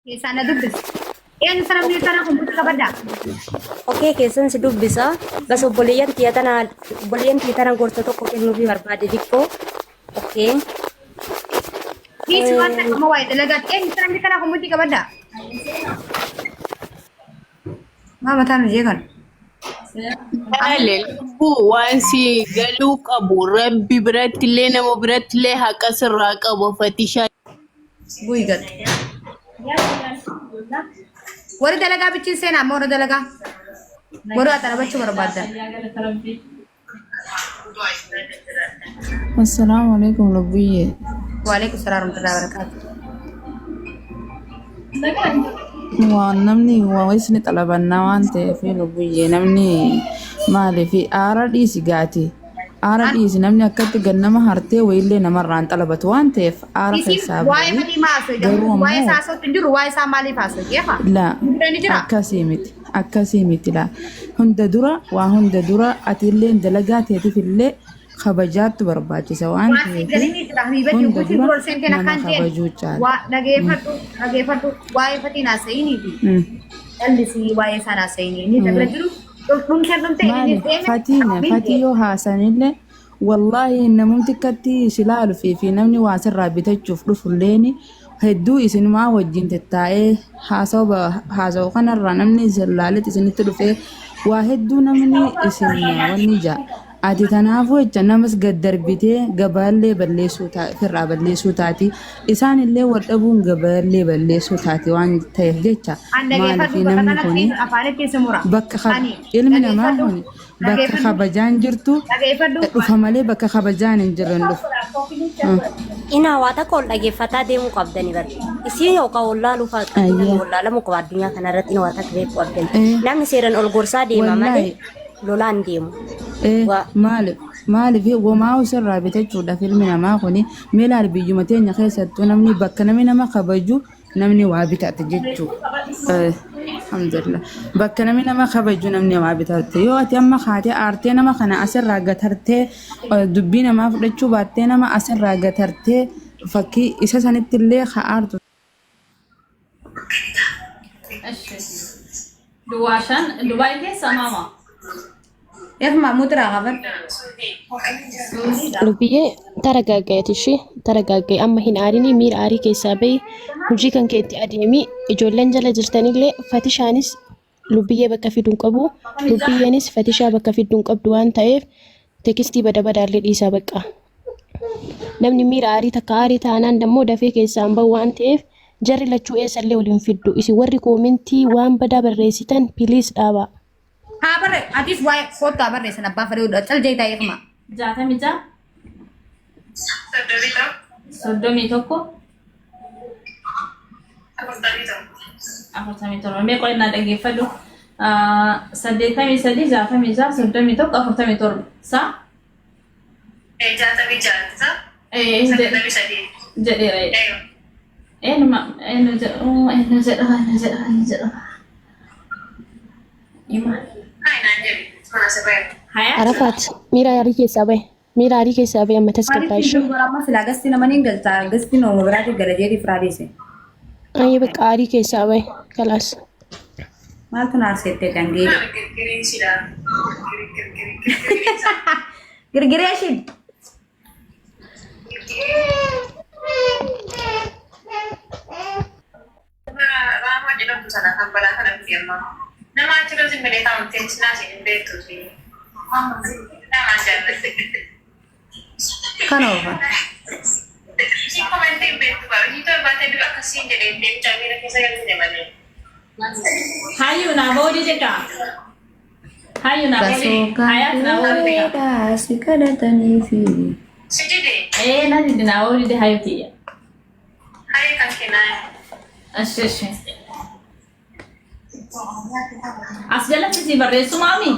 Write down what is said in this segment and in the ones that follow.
Sana dubbis. Yan sana minta na kung buti ka ba da? Okey, keessan si dubbisa. Gas obboleeyyan tiitana gorsa tokko kennuufii barbaade xiqqoo. Okey. Please wanta ka mawai talaga. Yan sana minta na kung buti ka ba da? Mama tano je kan. Lelbu waan si galuu qabu rabbi birattillee nama birattillee haqa sirraa qabu fatishaa. Bui gat. Warri dalagaa bichiin seenaa amma warri dalagaa. Warri atana bachuu barbaadda. Assalamu alaikum Lubbiye. Waalaikum salaam warahmatullahi wabarakatuh. Waan namni waa isni xalabannaa waan ta'eef Lubbiye namni maaliif aara dhiisi gaati. Aara dhiisi namni akkatti gannama hartee wayillee namarraan xalabatu waan ta'eef aara keessaa Waa'ee fadhii maasoo jedhamu. Waa'ee isaa sootti hin jiru. Waa'ee isaa maaliif haasoo jeefa? la akkasii miti la hunda dura atiillee dalagaa teetiifillee kabajaattu barbaachisa waan ta'eef hunda dura nama kabajuu caala. Dhageeffadhu waa'ee fadhii naasa'inii fi dhallisii waa'ee isaa naasa'inii inni dabra jiru dhumshan dhumtee fatii yoo haasanillee wallaahi namumti akkatti silaalu fi namni waa sirraa bitachuuf dhufulleeni hedduu isinumaa wajjin tattaa'ee haasa'u kanarraa namni isin laaletti isinitti dhufee waa hedduu namni isin wanni jaa ati tanaafuu jecha namas gad darbitee gabaallee firraa balleessuu taati isaanillee wal dhabuun gabaallee balleessuu taati waan ta'eef jecha maaliif namni kuni bakka ilmi namaa kuni bakka kabajaan jirtu dhufa malee bakka kabajaan hin jirren dhufu. Ina waa takka ol dhageeffataa deemuu qabdani bar. Isiin yookaan wallaaluu wallaalamu qaba addunyaa kanarratti waa takka beekuu qabdani. Namni seeraan ol gorsaa deema malee lolaan deemu. Maaliif womaa sirraa bitachuudhaaf ilmi namaa kuni miilaan biyyuma teenya keessattuu namni bakka namni nama kabaju namni waa bitata jechuudha. Alhamdulillah. Bakka namni nama kabaju namni waa bitata. Yoo ati amma kaatee aartee nama kana asirraa gatartee dubbii namaa fudhachuu baattee nama asirraa gatartee fakkii isa sanitti illee aartu. Dubai keessa maama. Eefuma muduraa qaban. Lubbiyee taragaagee amma hin aarini miira aarii keessaa bahi hojii kan keetti adeemi ijoolleen jala jirtanillee fatishaanis lubbiyyee bakka fiduun qabu lubbiyyeenis fatishaa bakka fiduun qabdu waan ta'eef teekistii badaallee dhiisaa bakka namni miira aarii takka aarii taanaan dammoo dafee keessaan bahu waan ta'eef jarri lachuu eessallee waliin fiddu isin warri koomentii waan badaa barreessitan piliis dhaabaa. Haa barre atis waa'ee kottaa barreessan abbaa fadhiidha cal jeetaa eefuma. 66 31 47 mee qo'annaa dhageeffadhu 83 66 31 47 saa jedheera eenyu jedha Arafat miira aarii keessaa bahe miira aarii keessaa bahe amma tasgabbaa ishee. Amma silaa gasti nama ni galtaa gasti nama biraati gara jedhi firaadese. Ayi bakka aarii keessaa bahe kalaas. Maaltu naasette gangee? Girgireeshin. Rama jedhamtu sana kan balaa kana firma. Nama achirra simbiree taa'uun teessinaa siin beektu fi nama jaalladhe. Kan oofa. Ishii komentii hin beektu qaba. Ishii torbaatee dura akkasiin jedhee deemchaa miira keessa galchine malee. hayyuu naa boodii jedha hayyuu naa boodii hayaat naa boodii jedha Si kadhatanii fi. Si jedhee na didi naa boodii de hayyuu tiyya hayi kan kennaa. ashi as jalatti si barreessu maami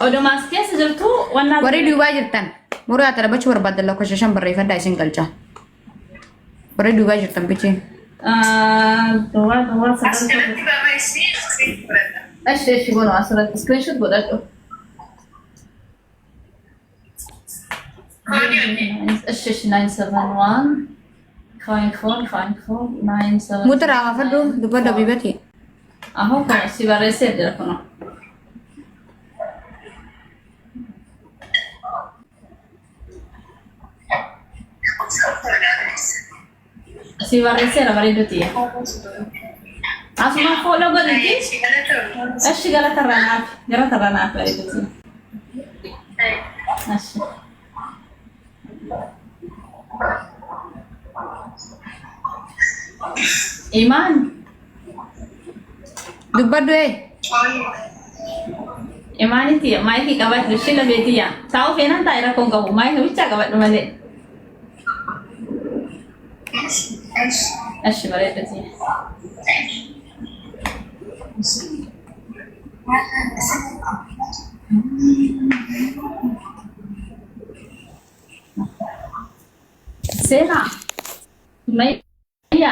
odumaas keessa jirtu wannaa Warri duubaa jirtan. Muraa tara bachuu barbaadan lakkoofsa 5 barreeffadhaa isin galchaa. Warri duubaa jirtan bichi. duwwaa As jalatti barreessi iskiriin fudhata. ashi gono asirratti screenshot godhadhu እሺ 9715454 Mutra fadhu dubada bibati. አሁን ሲበረሰ ደረኩ ነው ሲበረሰ ለበሬዶቲ አስማ ፎሎ ጎልቲ እሺ ገለተራናት በሬዶቲ እሺ ኢማን Dubadu ኢማኒቲ ማይኪ ቀባት ልሽ ለቤትያ ታው ፌናን ታይራ ኮንጋው ማይኪ ብቻ ቀባት ማለ እሺ በሬዶቲ ሴና ማይያ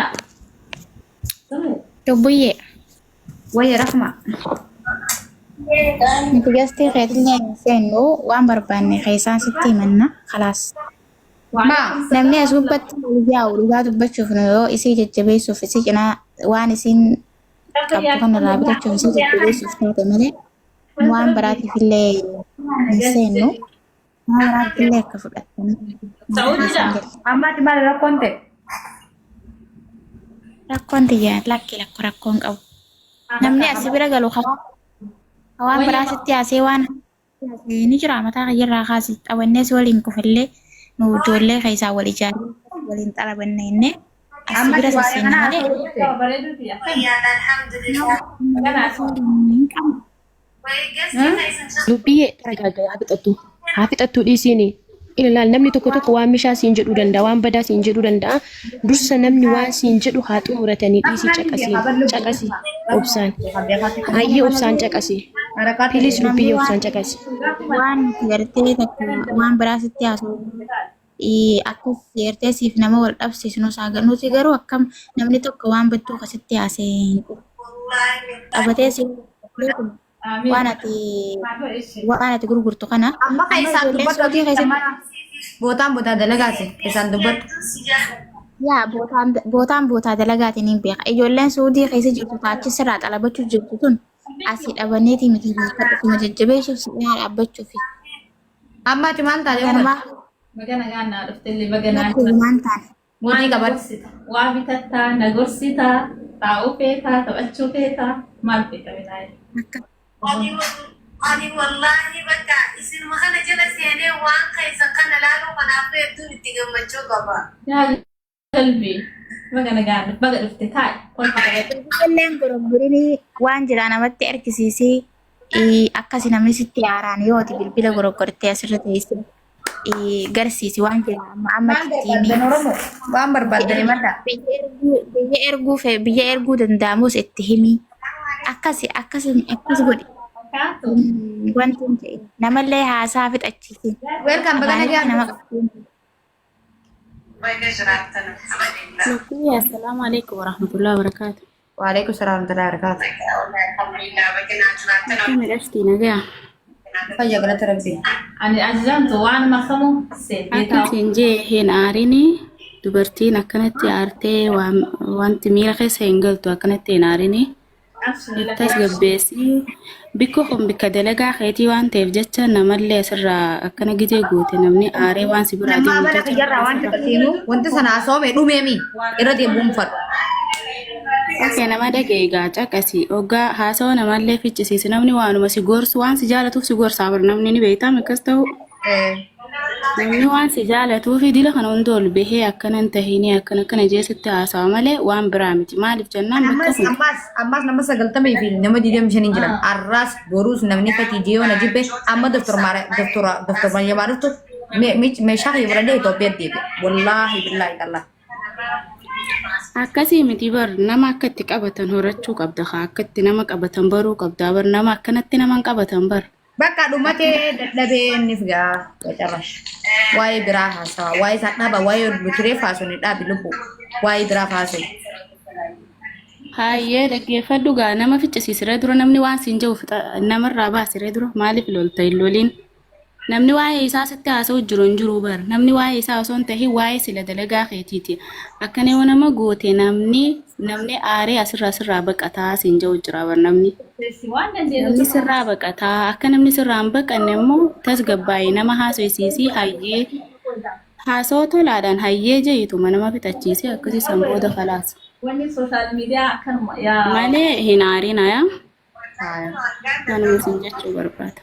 Tubuye. Waya rahma. Ntigasti khaytini senu waan barbaanne khaysan sitti manna khalas. Ma. Namni asubatti yaa urugaa dubbachuuf yoo isii jajjabeessuuf isii cinaa waan isiin qabdu kana raabitachuuf isii jajjabeessuuf taate malee waan biraatiif illee hin seennu waan biraatiif illee akka fudhatanii. Amma ti mal rakkonte. Rakkoon tiyyaa rakkoon qabu. Namni asii bira galu waan biraasitti haasee waan ni jira mataa kayyarraa kaasi xawannees waliin kufallee nu ijoollee keessaa wal ijaaree waliin xarabanne inni asii bira sasseenne malee. Dubbiyyee taragaagaya haa fixattuu dhiisiini. Ilaal namni tokko waan mishaa siin jedhuu danda'a waan badaa siin jedhuu danda'a dursa namni waan siin jedhu haa xumuratanii dhiisii caqasii obsaan hayyee obsaan caqasii pilis dubbiyyee obsaan caqasii. Waan gartee waan biraasitti haasa'u akkas gartee siif nama wal dhabsiisnu nuti garuu akkam namni tokko waan battuu akkasitti haasa'e qabatee siif waan ati gurgurtu kana. Amma kaisan dubatu. Botaan dalagaati kaisan dubatu. Yaa bootaa dalagaati ni beeka. Ijoolleen suudii keessa jirtu taachi sirraa xalabachuuf jirtu tun asii dhabanneeti miti beekadhu jajjabeessuuf si dhiyaa dhaabbachuuf. Amma ati maal taate magana gaannaa dhuftellee baganaa Maan taane. mootii qabatu. waa bitattaa nagorsitaa taa'uu feetaa taphachuu feetaa maal beekamee Ani wallahi bakka isin makana jala seenee waan keessan kana laaluu kanaaf hedduun itti gammachuu qaba. yaa qalbii magana gaannaa baga dhufte taa'e kolfa qabate. Ijoolleen goroggorinii waan jira namatti argisiisee akkasi namni sitti haaraan yooti bilbila goroggortee asirra teessee garsiisi waan jira amma Waan barbaadanii madda. biyya erguu danda'amus itti himi akkasi godhi wanti hin ta'e namallee haasaa fixachiisin. Welcome bagana gaannaa. Baay'ee jiraatan alhamdulillah. Assalamu alaikum warahmatullahi wabarakatuh. Waalaikum salaam warahmatullahi wabarakatuh. Alhamdulillah baay'ee jiraatan. Midhashtii nagaa. Fayyaa galata rabbi. Ani ajjantu waan makamu seeteetaa. Akka jee hin aarini dubartiin akkanatti aartee wanti miira keessa hin galtu akkanatti hin aarini. Ittas gabbeessii bikko kun bikka dalagaa keetii waan ta'eef jecha namallee asirraa akkana gitee guute namni aaree waan si biraa Nama deemu mana jecha. kiyyarraa waan xiqqasiinu wanti sana haasawame dhumeemi irra deebi'uun fadhu. Akka nama dhagee egaa caqasi hoggaa haasawa namallee ficcisiisi namni waanuma si gorsu waan si jaalatuuf si gorsaa bar namni ni beektaa akkas ta'u namni waan si jaalatuuf dila kana hundi ol bahee akkana hin tahini akkana jeesitti haasawa malee waan biraa miti maaliif jennaan bakka kun Ammas nama 90 fi nama 25 jiran arraas boruus namni fatii jiyoo na jibbe amma doktor Maryamaadhuftu meeshaa fayyadamee Itoophiyaa deebi'e. Wallaahi billaahi Allah. akkasii miti bar nama akkatti qabatan horachuu qabda akkatti nama qabatan baruu qabda bar nama akkanatti naman qabatan bar. Bakka dhumatee dadhabee inni figaa qacarrash. Waa'ee biraa haasawa. Waa'ee isaa dhaaba. Waa'ee buturee faasonni dhaabi lubbu. Waa'ee biraa faasee. Hayyee dhaggeeffadhu gaa nama ficcisiisiree dura namni waan siin jiru namarraa baasiree dura maaliif lolta hin loliin. namni waa'ee isaa sitti haasa'u jiru hin jiru bar namni waa'ee isaa osoo hin ta'in waa'ee sila dalagaa keetiiti akkana yoo nama goote namni aaree asirraa baqataa siin jiru jira bar namni sirraa baqataa akka namni sirraa hin baqanne immoo tasgabbaa'ee nama haasofsiisii hayyee haasoo tolaadhaan hayyee jeeyituma nama fixachiisee akkasii sanbooda falaas malee hin aariin ayaa kanuma siin jechuu barbaada.